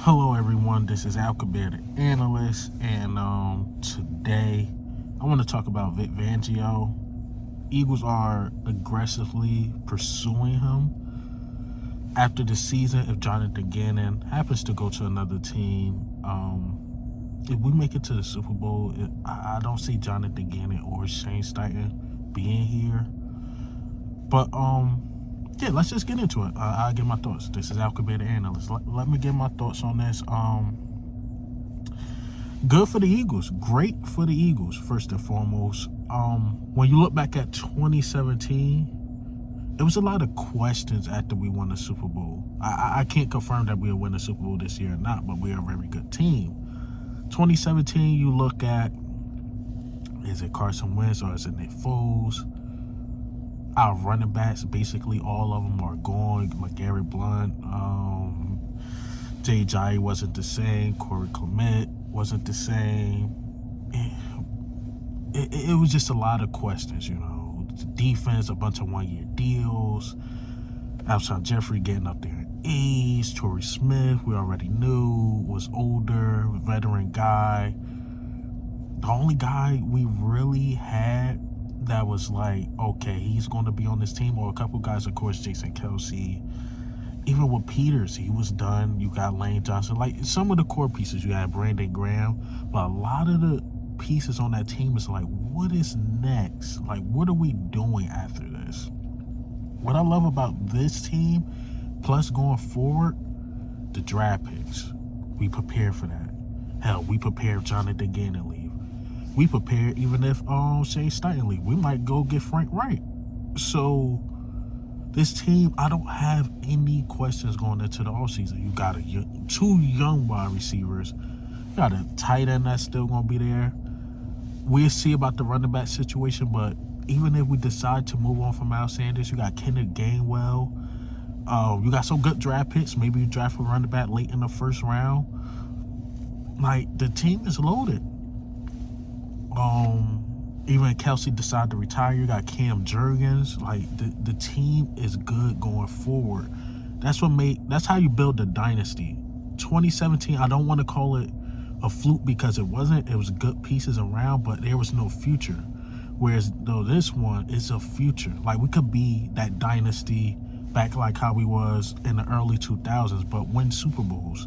Hello everyone, this is Alcabet, the analyst, and today I want to talk about Vic Fangio. Eagles are aggressively pursuing him after the season. If Jonathan Gannon happens to go to another team, if we make it to the Super Bowl, I don't see Jonathan Gannon or Shane Steichen being here. But yeah, let's just get into it. I'll get my thoughts. This is Alcabet, the analyst. Let me get my thoughts on this. Good for the Eagles. Great for the Eagles, first and foremost. When you look back at 2017, it was a lot of questions after we won the Super Bowl. I can't confirm that we'll win the Super Bowl this year or not, but we're a very good team. 2017, you look at, is it Carson Wentz or is it Nick Foles? Our running backs, basically all of them are gone. McGarry Blunt, Jay wasn't the same. Corey Clement wasn't the same. It was just a lot of questions, Defense, a bunch of one-year deals. Alshon Jeffrey getting up there in age. Torrey Smith, we already knew, was older, veteran guy. The only guy we really had that was like, okay, he's going to be on this team, or a couple guys, of course, Jason Kelsey. Even with Peters, he was done. You got Lane Johnson. Like, some of the core pieces, you had Brandon Graham, but a lot of the pieces on that team is like, what is next? Like, what are we doing after this? What I love about this team, plus going forward, the draft picks. We prepared for that. Hell, we prepared Jonathan Gannon leave. We prepared even if Shane Steichen leave. We might go get Frank Wright. So this team, I don't have any questions going into the offseason. You got two young wide receivers. You got a tight end that's still going to be there. We'll see about the running back situation, but even if we decide to move on from Miles Sanders, you got Kenneth Gainwell. You got some good draft picks. Maybe you draft a running back late in the first round. Like, the team is loaded. Even Kelsey decided to retire, you got Cam Jurgens. Like, the team is good going forward. That's how you build a dynasty. 2017, I don't want to call it a fluke because it wasn't. It was good pieces around, but there was no future. Whereas though this one is a future. Like, we could be that dynasty back like how we was in the early 2000s, but win Super Bowls,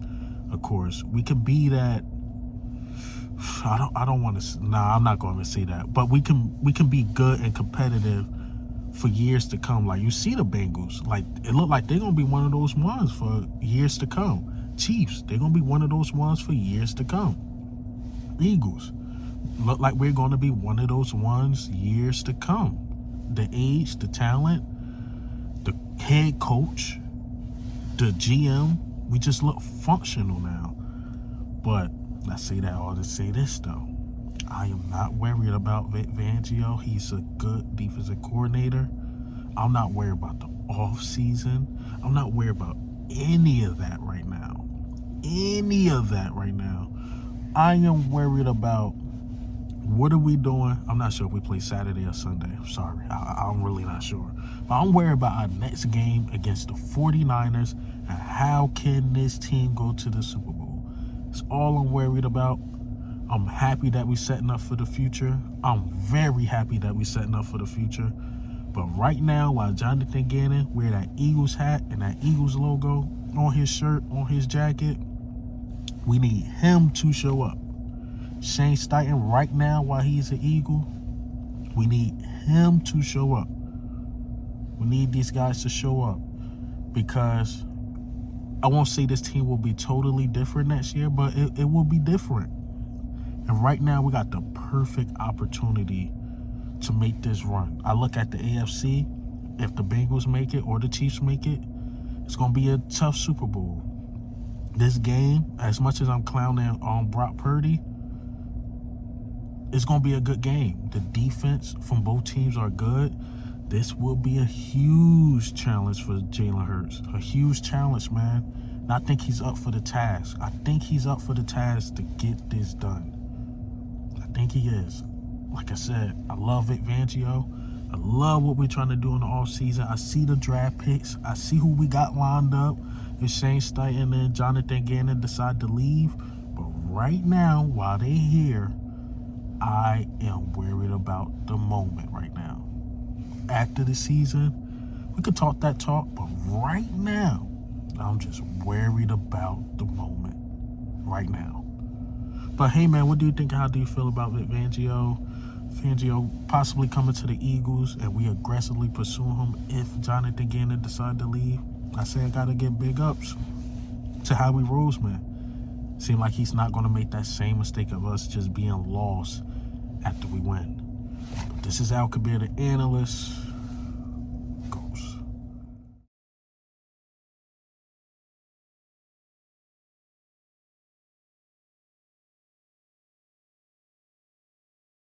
of course. We could be that. I don't want to. Nah, I'm not going to say that. But we can be good and competitive for years to come. Like, you see the Bengals. Like, it looked like they're going to be one of those ones for years to come. Chiefs, they're going to be one of those ones for years to come. Eagles, look like we're going to be one of those ones years to come. The age, the talent, the head coach, the GM, we just look functional now. But I say that all to say this, though. I am not worried about Vic Fangio. He's a good defensive coordinator. I'm not worried about the offseason. I'm not worried about any of that right now. I am worried about what are we doing. I'm not sure if we play Saturday or Sunday. I'm sorry. I'm really not sure. But I'm worried about our next game against the 49ers and how can this team go to the Super Bowl. It's all I'm worried about. I'm happy that we're setting up for the future. I'm very happy that we're setting up for the future. But right now, while Jonathan Gannon wear that Eagles hat and that Eagles logo on his shirt, on his jacket, we need him to show up. Shane Steichen, right now, while he's an Eagle, we need him to show up. We need these guys to show up because I won't say this team will be totally different next year, but it will be different. And right now, we got the perfect opportunity to make this run. I look at the AFC. If the Bengals make it or the Chiefs make it, it's going to be a tough Super Bowl. This game, as much as I'm clowning on Brock Purdy, it's going to be a good game. The defense from both teams are good. This will be a huge challenge for Jalen Hurts. A huge challenge, man. And I think he's up for the task. I think he's up for the task to get this done. I think he is. Like I said, I love Vic Fangio. I love what we're trying to do in the offseason. I see the draft picks. I see who we got lined up. if Shane Steichen and Jonathan Gannon decide to leave. But right now, while they're here, I am worried about the moment right now. After the season, we could talk that talk, but right now, I'm just worried about the moment right now. But hey, man, what do you think? How do you feel about Vic Fangio? Fangio possibly coming to the Eagles and we aggressively pursue him if Jonathan Gannon decide to leave? I say I gotta give big ups to Howie Roseman. Seem like he's not gonna make that same mistake of us just being lost after we win. But this is Al Kabir, the analyst.